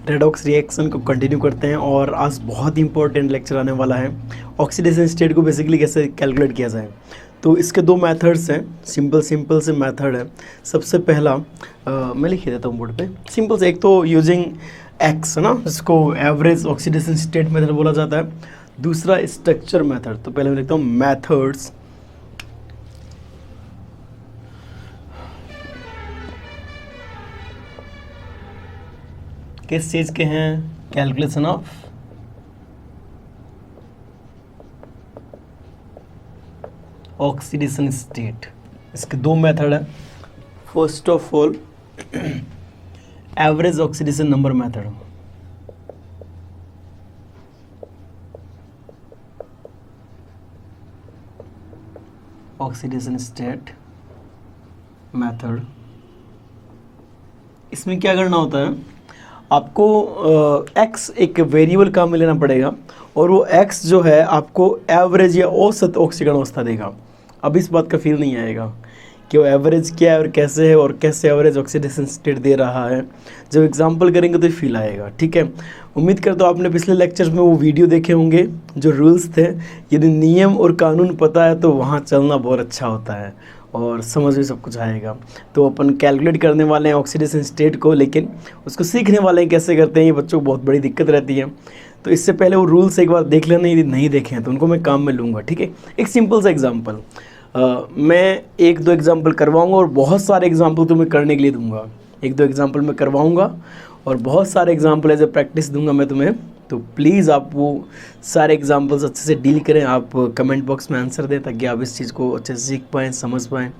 Redox reaction को continue करते हैं और आज बहुत इंपॉर्टेंट लेक्चर आने वाला है। ऑक्सीडेशन स्टेट को बेसिकली कैसे कैलकुलेट किया जाए, तो इसके दो मेथड्स हैं। सिंपल से मेथड है। सबसे पहला मैं लिख देता हूँ बोर्ड पे। सिंपल से एक तो यूजिंग एक्स है ना, जिसको एवरेज ऑक्सीडेशन स्टेट मेथड बोला जाता है। दूसरा स्ट्रक्चर मेथड। तो पहले मैं लिखता हूँ मेथड्स किस चीज़ के हैं, कैलकुलेशन ऑफ ऑक्सीडेशन स्टेट। इसके दो मेथड है। First of all average oxidation number method. Oxidation state method, इसमें क्या करना होता है, आपको x एक वेरिएबल काम में लेना पड़ेगा और वो x जो है आपको एवरेज या औसत ऑक्सीकरण अवस्था देगा। अब इस बात का फील नहीं आएगा कि वो एवरेज क्या है और कैसे है और कैसे एवरेज ऑक्सीडेशन स्टेट दे रहा है। जब एग्जांपल करेंगे तो फील आएगा। ठीक है, उम्मीद करता हूँ आपने पिछले लेक्चर्स में वो वीडियो देखे होंगे जो रूल्स थे। यदि नियम और कानून पता है तो वहाँ चलना बहुत अच्छा होता है और समझ में सब कुछ आएगा। तो अपन कैलकुलेट करने वाले हैं ऑक्सीडेशन स्टेट को, लेकिन उसको सीखने वाले हैं कैसे करते हैं, ये बच्चों को बहुत बड़ी दिक्कत रहती है। तो इससे पहले वो रूल्स एक बार देख लेना, यदि नहीं देखे हैं तो उनको मैं काम में लूँगा। ठीक है, एक सिंपल सा एग्जांपल मैं एक दो एग्जांपल करवाऊंगा और बहुत सारे एग्जांपल तुम्हें करने के लिए दूंगा। एक दो एग्जांपल मैं करवाऊंगा और बहुत सारे एग्जांपल एज ए प्रैक्टिस दूंगा मैं तुम्हें। तो प्लीज़ आप वो सारे एग्जांपल्स अच्छे से डील करें। आप कमेंट बॉक्स में आंसर दें ताकि आप इस चीज़ को अच्छे से सीख पाएँ, समझ पाएँ।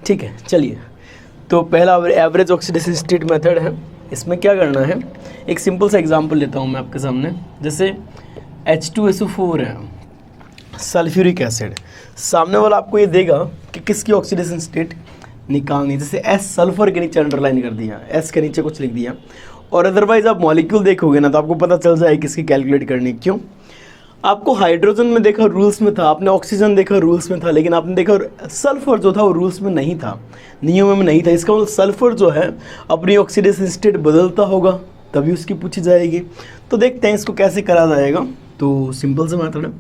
ठीक है, चलिए। तो पहला एवरेज ऑक्सीडेशन स्टेट मेथड है। इसमें क्या करना है, एक सिंपल सा एग्जांपल लेता हूँ मैं आपके सामने। जैसे H2SO4 है, सल्फ्यूरिक एसिड। सामने वाला आपको ये देगा कि किसकी ऑक्सीडेशन स्टेट निकालनी। जैसे S सल्फर के नीचे अंडरलाइन कर दिया, S के नीचे कुछ लिख दिया, और अदरवाइज आप मॉलिक्यूल देखोगे ना तो आपको पता चल जाए किसकी कैलकुलेट करनी। क्यों? आपको हाइड्रोजन में देखा रूल्स में था, आपने ऑक्सीजन देखा रूल्स में था, लेकिन आपने देखा सल्फर जो था वो रूल्स में नहीं था, नियमों में नहीं था। इसका मतलब सल्फर जो है अपनी ऑक्सीडेशन स्टेट बदलता होगा, तभी उसकी पूछी जाएगी। तो देखते हैं इसको कैसे करा जाएगा। तो सिंपल से मेथड है।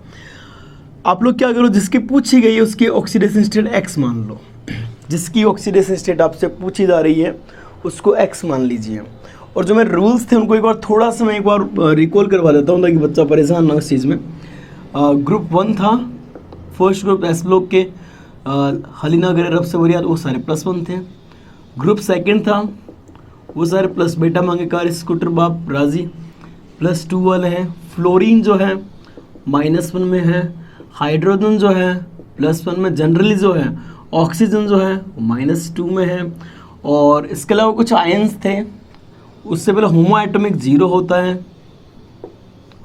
आप लोग क्या करो, जिसकी पूछी गई है उसकी ऑक्सीडेशन स्टेट x मान लो। जिसकी ऑक्सीडेशन स्टेट आपसे पूछी जा रही है उसको x मान लीजिए। और जो मेरे रूल्स थे उनको एक बार थोड़ा सा मैं एक बार रिकॉल करवा देता हूँ ताकि बच्चा परेशान ना उस चीज़ में। ग्रुप 1 था, फर्स्ट ग्रुप एस ब्लॉक के हलीना वगैरह रब से वरियाद वो सारे +1 थे। ग्रुप सेकंड था वो सारे प्लस बेटा मांगे कार स्कूटर बाप राजी +2 वाले हैं। फ्लोरीन जो है -1 में है। हाइड्रोजन जो है +1 में। जनरली जो है ऑक्सीजन जो है -2 में है। और इसके अलावा कुछ आयंस थे। उससे पहले होमो एटॉमिक 0 होता है।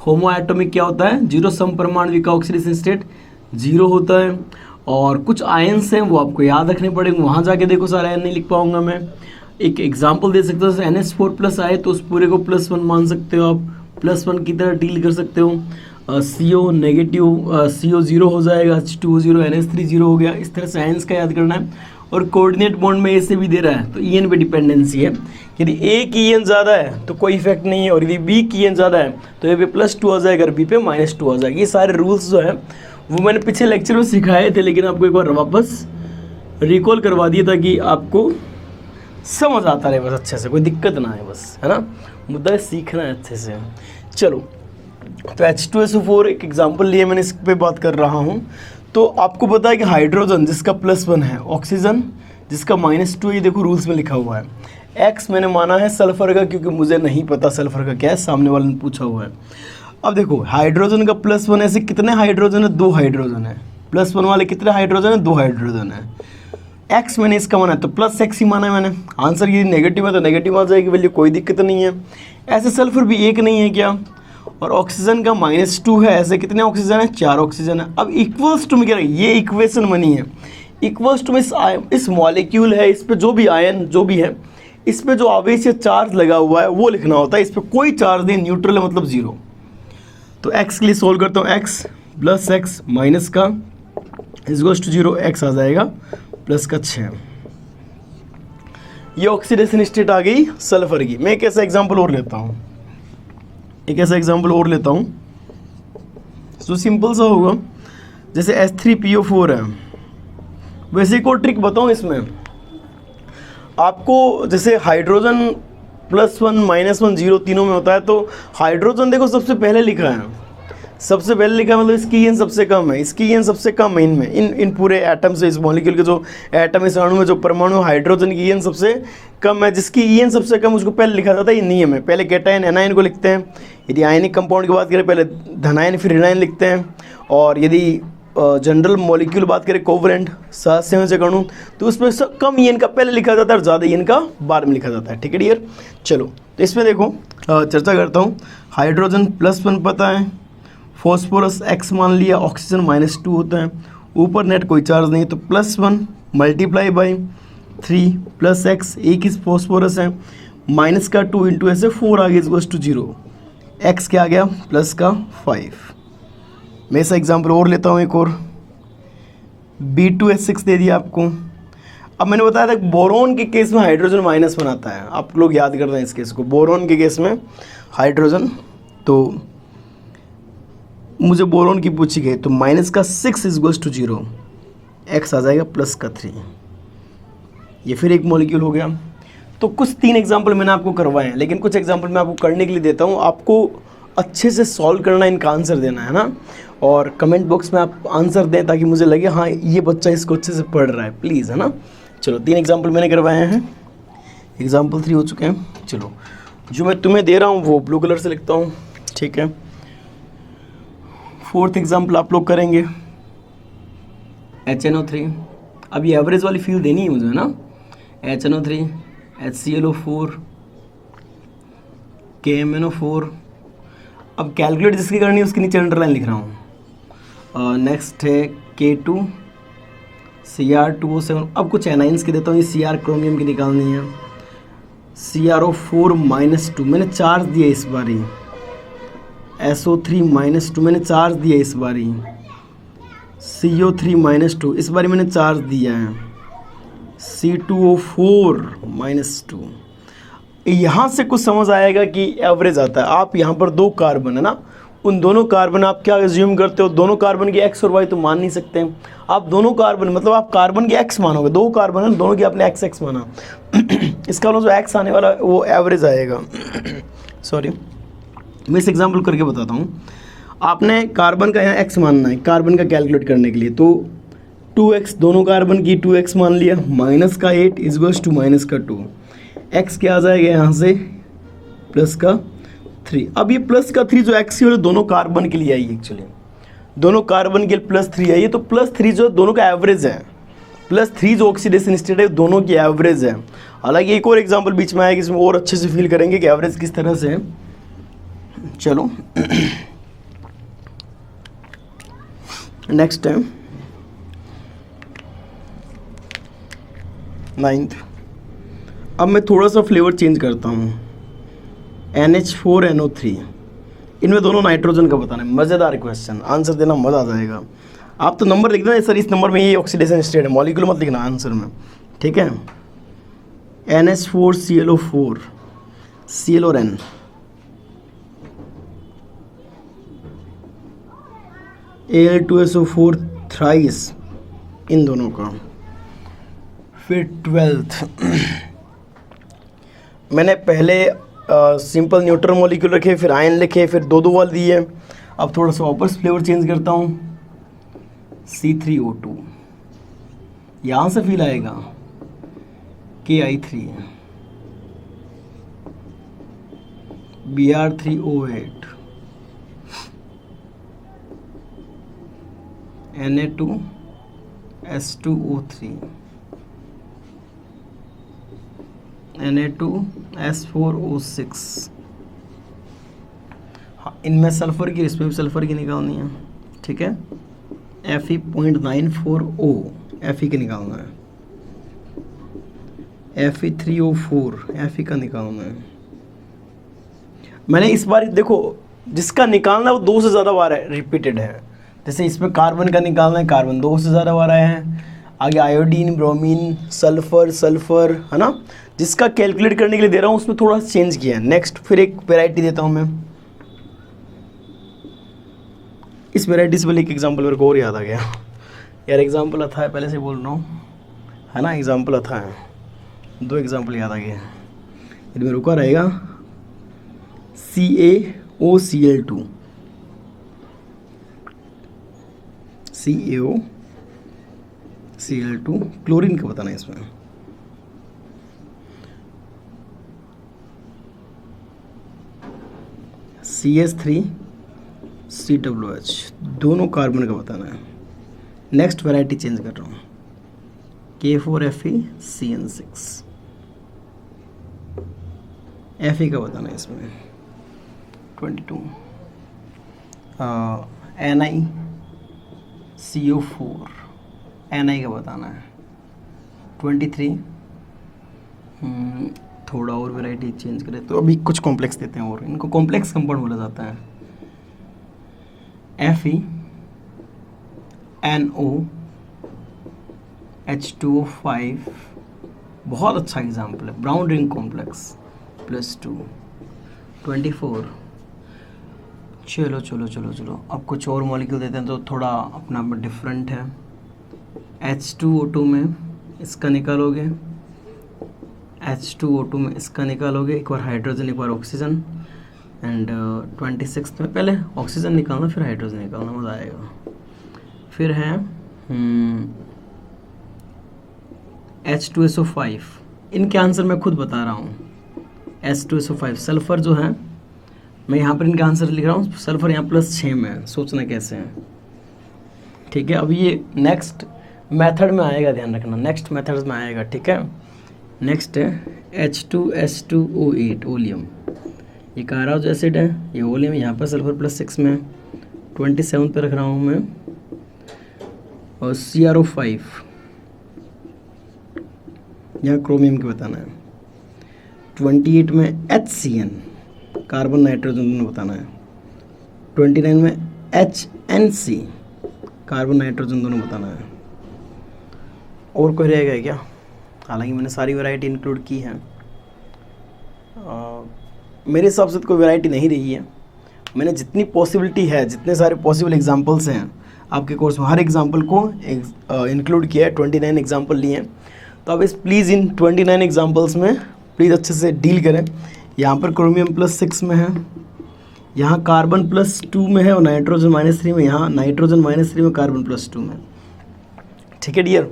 होमो एटॉमिक क्या होता है? 0 समपरमाणु का ऑक्सीडेशन स्टेट 0 होता है। और कुछ आयंस हैं वो आपको याद रखने पड़ेंगे, वहाँ जाके देखो, सारा आयन नहीं लिख पाऊंगा मैं। एक एग्जांपल दे सकता हूँ, जैसे NH4+ आए तो उस पूरे को +1 मान सकते हो आप, +1 की तरह डील कर सकते हो। CO नेगेटिव, CO 0 हो जाएगा, H2O 0, NH3 0 हो गया। इस तरह से आयंस का याद करना है। और कोऑर्डिनेट बॉन्ड में ए से भी दे रहा है तो EN पे डिपेंडेंसी है। यदि A की EN ज़्यादा है तो कोई इफेक्ट नहीं है, और यदि B की EN ज़्यादा है तो ए पे +2 आ जाएगा और B पे -2 आ जाएगा। ये सारे रूल्स जो है वो मैंने पिछले लेक्चर में सिखाए थे, लेकिन आपको एक बार वापस रिकॉल करवा दिया ताकि आपको समझ आता रहे, बस अच्छे से, कोई दिक्कत ना है, बस, है ना। मुद्दा है सीखना है अच्छे से। चलो, तो H2SO4 एक एग्जांपल लिए मैंने, इस पे बात कर रहा हूँ। तो आपको पता है कि हाइड्रोजन जिसका +1 है, ऑक्सीजन जिसका -2, ये देखो रूल्स में लिखा हुआ है। X मैंने माना है सल्फर का, क्योंकि मुझे नहीं पता सल्फर का क्या है, सामने वाले ने पूछा हुआ है। अब देखो हाइड्रोजन का +1, ऐसे कितने हाइड्रोजन है? 2 हाइड्रोजन है। +1 वाले कितने हाइड्रोजन है? 2 हाइड्रोजन है। X मैंने इसका माना है तो +X ही माना है मैंने। आंसर यदि नेगेटिव है तो नेगेटिव आ जाएगी वैल्यू, कोई दिक्कत नहीं है। ऐसे सल्फर भी एक नहीं है क्या? और ऑक्सीजन का -2 है। ऐसे कितने ऑक्सीजन है? 4 ऑक्सीजन है। अब इक्वल्स टू में क्या है? ये इक्वेशन बनी है। इक्वल्स टू में इस मॉलिक्यूल है, इस पे जो भी आयन जो भी है, इस पे जो आवेश या चार्ज लगा हुआ है वो लिखना होता है। इस पे कोई चार्ज नहीं, न्यूट्रल है, मतलब 0। तो x के लिए सोल्व करता हूँ। x + x माइनस का = 0, x आ जाएगा +6। ये ऑक्सीडेशन स्टेट आ गई सल्फर की। मैं एक ऐसा एग्जाम्पल और लेता हूँ। एक ऐसा एग्जांपल और लेता हूँ जो सिंपल सा होगा, जैसे H3PO4 है। वैसे एक और ट्रिक बताऊँ इसमें आपको, जैसे हाइड्रोजन +1 -1 0 तीनों में होता है, तो हाइड्रोजन देखो सबसे पहले लिखा है, सबसे पहले लिखा है, मतलब इसकी ईएन सबसे कम है, इसकी ईएन सबसे कम है इनमें, इन पूरे एटम से, इस मॉलिक्यूल के जो एटम, इस अणु में जो परमाणु, हाइड्रोजन की ईएन सबसे कम है। जिसकी ईएन सबसे कम उसको पहले लिखा जाता है ये नियम है, पहले कैटायन एनायन को लिखते हैं। यदि आयनिक कंपाउंड की बात करें पहले धनायन फिर ऋणायन लिखते हैं, और यदि जनरल मॉलिक्यूल बात करें कोवलेंट सहसंयोजक अणु, तो उसमें सब कम ईएन का पहले लिखा जाता है और ज़्यादा ईएन का बाद में लिखा जाता है। ठीक है डियर, चलो तो इसमें देखो चर्चा करता हूँ। हाइड्रोजन +1 पता है, फॉस्फोरस X मान लिया, ऑक्सीजन -2 होता है, ऊपर नेट कोई चार्ज नहीं, तो +1 × 3 + X, एक ही फॉस्फोरस है, माइनस का 2 × ऐसे 4 आगे = 0, X क्या आ गया +5। मैं ऐसा एग्जाम्पल और लेता हूँ एक और, B2H6 दे दिया आपको। अब मैंने बताया था बोरोन के केस में हाइड्रोजन -1 आता है, आप लोग याद करते हैं इस केस को, बोरोन के केस में हाइड्रोजन, तो मुझे बोरोन की पूछी गई, तो -6 = 0, X आ जाएगा +3। ये फिर एक मॉलिक्यूल हो गया। तो कुछ 3 एग्जाम्पल मैंने आपको करवाए हैं, लेकिन कुछ एग्जाम्पल मैं आपको करने के लिए देता हूँ, आपको अच्छे से सॉल्व करना, इनका आंसर देना है ना, और कमेंट बॉक्स में आप आंसर दें ताकि मुझे लगे हाँ ये बच्चा इसको अच्छे से पढ़ रहा है, प्लीज़, है ना। चलो 3 एग्जाम्पल मैंने करवाए हैं, एग्जाम्पल 3 हो चुके हैं। चलो जो मैं तुम्हें दे रहा हूँ वो ब्लू कलर से लिखता हूँ, ठीक है। 4th एग्जाम्पल आप लोग करेंगे HNO3। अब ये एवरेज वाली फील देनी है मुझे, है ना। HNO3, HClO4, KMnO4। अब कैलकुलेट जिसकी करनी है उसके नीचे अंडरलाइन लिख रहा हूँ। नेक्स्ट है K2 Cr2O7। अब कुछ एनाइंस की देता हूँ, ये Cr क्रोमियम की निकालनी है। CrO4 -2 मैंने चार्ज दिया इस बारी, SO3 -2 मैंने चार्ज दिया इस बारी, CO3 -2 इस बारी मैंने चार्ज दिया है, C2O4 -2। यहाँ से कुछ समझ आएगा कि एवरेज आता है। आप यहाँ पर 2 कार्बन है ना, उन दोनों कार्बन आप क्या एज्यूम करते हो, दोनों कार्बन की X और Y तो मान नहीं सकते हैं आप। दोनों कार्बन मतलब आप कार्बन की X मानोगे, 2 कार्बन है दोनों की आपने XX माना इसका मतलब जो X आने वाला वो एवरेज आएगा सॉरी, मैं इस एग्जाम्पल करके बताता हूँ। आपने कार्बन का यहाँ X मानना है कार्बन का कैलकुलेट करने के लिए, तो 2X दोनों कार्बन की 2X मान लिया, -8 = -2, X क्या आ जाएगा यहाँ से +3। अब ये +3 जो X है दोनों कार्बन के लिए आई, एक्चुअली दोनों कार्बन के लिए +3 आई है, तो +3 जो दोनों का एवरेज है, +3 जो ऑक्सीडेशन स्टेट है दोनों की एवरेज है। हालांकि एक और एग्जांपल बीच में आएगा, इसमें और अच्छे से फील करेंगे कि एवरेज किस तरह से है। चलो नेक्स्ट है 9th। अब मैं थोड़ा सा फ्लेवर चेंज करता हूँ, NH4NO3, इनमें दोनों नाइट्रोजन का बताना है। मज़ेदार क्वेश्चन, आंसर देना मज़ा आ जाएगा। आप तो नंबर लिख देना सर, इस नंबर में ये ऑक्सीडेशन स्टेट है, मॉलिक्यूल मत लिखना आंसर में, ठीक है। NH4ClO4 Cl और N, Al2SO4 थ्राइस, इन दोनों का। फिर 12th मैंने पहले सिंपल न्यूट्रल मॉलिक्यूल रखे, फिर आयन लिखे, फिर 2 वाले दिए। अब थोड़ा सा वापस फ्लेवर चेंज करता हूँ, C3O2, यहाँ से फील आएगा KI3, Br3O8, Na2S2O3, Na2S4O6। हाँ, इनमें सल्फ़र की, इसमें भी सल्फ़र की निकालनी है, ठीक है। Fe.94O Fe का निकालना है, Fe3O4 Fe का निकालना है। मैंने इस बार देखो जिसका निकालना है वो 2 से ज़्यादा बार रिपीटेड है। जैसे इसमें कार्बन का निकालना है, कार्बन 2 से ज़्यादा बार आया है। आगे आयोडीन, ब्रोमीन, सल्फ़र है ना, जिसका कैलकुलेट करने के लिए दे रहा हूँ उसमें थोड़ा चेंज किया है। नेक्स्ट फिर एक वेराइटी देता हूँ मैं, इस वेराइटी से पहले एक एग्जाम्पल मेरे को और याद आ गया यार, एग्जाम्पल आता है पहले से बोल रहा हूँ, है ना, एग्जाम्पल आता है, 2 एग्जाम्पल याद आ गए हैं। यदि में रुका रहेगा CaOCl2, CaOCl2 क्लोरीन का बताना है इसमें। CH3COOH दोनों कार्बन का बताना है। नेक्स्ट वैरायटी चेंज कर रहा हूँ, K4FeCN6 Fe का बताना है इसमें। 22 NiCO4 Ni का बताना है। 23 थोड़ा और वैरायटी चेंज करें तो अभी कुछ कॉम्प्लेक्स देते हैं, और इनको कॉम्प्लेक्स कंपाउंड बोला जाता है। FeNOH2O5 बहुत अच्छा एग्जाम्पल है, ब्राउन रिंग कॉम्प्लेक्स +2। 24 चलो अब कुछ और मॉलिक्यूल देते हैं तो थोड़ा अपना डिफरेंट है। H2O2 में इसका निकालोगे, H2O2 में इसका निकालोगे, एक बार हाइड्रोजन एक बार ऑक्सीजन, एंड 26 में पहले ऑक्सीजन निकालना फिर हाइड्रोजन निकालना, मज़ा आएगा। फिर है H2SO5, इनके आंसर मैं खुद बता रहा हूँ। H2SO5 सल्फ़र जो है, मैं यहाँ पर इनका आंसर लिख रहा हूँ, सल्फ़र यहाँ +6 में है, सोचना कैसे है, ठीक है। अब ये नेक्स्ट मेथड में आएगा, ध्यान रखना, नेक्स्ट मेथड्स में आएगा, ठीक है। नेक्स्ट है H2S2O8 ओलियम, ये काराज एसिड है, ये ओलियम, यहाँ पर सल्फर +6 में, 27 पे रख रहा हूँ मैं। और CrO5 यहाँ क्रोमियम के बताना है। 28 में HCN कार्बन नाइट्रोजन दोनों बताना है। 29 में HNC कार्बन नाइट्रोजन दोनों बताना है। और कोई रहेगा क्या? हालांकि मैंने सारी वैरायटी इंक्लूड की है, मेरे हिसाब से तो कोई वैरायटी नहीं रही है। मैंने जितनी पॉसिबिलिटी है, जितने सारे पॉसिबल एग्जांपल्स हैं आपके कोर्स में, हर एग्जांपल को इंक्लूड किया है। 29 एग्जांपल लिए हैं, तो आप इस प्लीज़ इन 29 एग्जांपल्स में प्लीज़ अच्छे से डील करें। यहाँ पर क्रोमियम +6 में है, यहाँ कार्बन +2 में है, और नाइट्रोजन -3 में, यहाँ नाइट्रोजन -3 में, कार्बन +2 में, ठीक है डियर।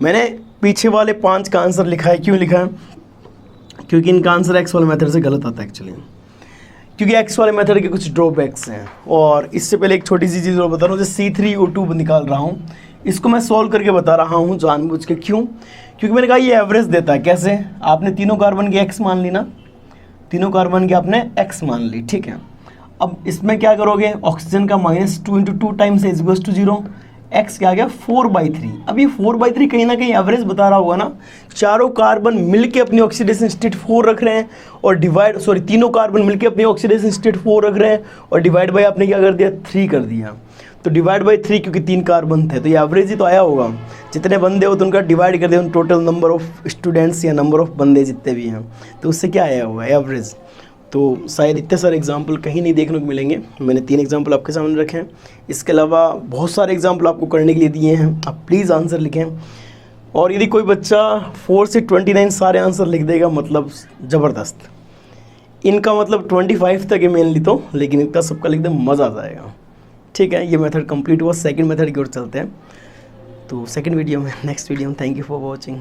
मैंने पीछे वाले 5 का आंसर लिखा है, क्यों लिखा है? क्योंकि इनका आंसर एक्स वाले मेथड से गलत आता है एक्चुअली, क्योंकि एक्स वाले मेथड के कुछ ड्रॉबैक्स हैं। और इससे पहले एक छोटी सी चीज़ और बता रहा हूँ, जो C3O2 निकाल रहा हूँ, इसको मैं सॉल्व करके बता रहा हूँ जानबूझ के। क्यों? क्योंकि मैंने कहा ये एवरेज देता है। कैसे? आपने तीनों कार्बन के एक्स मान ली ना, तीनों कार्बन के आपने एक्स मान ली, ठीक है। अब इसमें क्या करोगे? ऑक्सीजन का -2 × 2 टाइम्स = 0, एक्स क्या आ गया 4/3। अब ये 4/3 कहीं ना कहीं एवरेज बता रहा होगा ना। चारों कार्बन मिलके अपनी ऑक्सीडेशन स्टेट 4 रख रहे हैं, और तीनों कार्बन मिलके अपनी ऑक्सीडेशन स्टेट 4 रख रहे हैं, और डिवाइड बाय आपने क्या कर दिया? 3 कर दिया। तो डिवाइड बाय 3, क्योंकि 3 कार्बन थे तो ये एवरेज ही तो आया होगा। जितने बंदे हो तो उनका डिवाइड कर दिया टोटल नंबर ऑफ स्टूडेंट्स या नंबर ऑफ बंदे जितने भी हैं, तो उससे क्या आया होगा? एवरेज। तो शायद इतने सारे एग्जाम्पल कहीं नहीं देखने को मिलेंगे। मैंने 3 एग्जाम्पल आपके सामने रखे हैं, इसके अलावा बहुत सारे एग्जाम्पल आपको करने के लिए दिए हैं। आप प्लीज़ आंसर लिखें, और यदि कोई बच्चा 4 से 29 सारे आंसर लिख देगा, मतलब ज़बरदस्त। इनका मतलब 25 तक है मेनली तो, लेकिन इनका सबका लिख दे, मज़ा आ जाएगा, ठीक है। ये मेथड कंप्लीट हुआ, सेकंड मेथड की ओर चलते हैं। तो सेकंड वीडियो में, नेक्स्ट वीडियो में। Thank you for watching.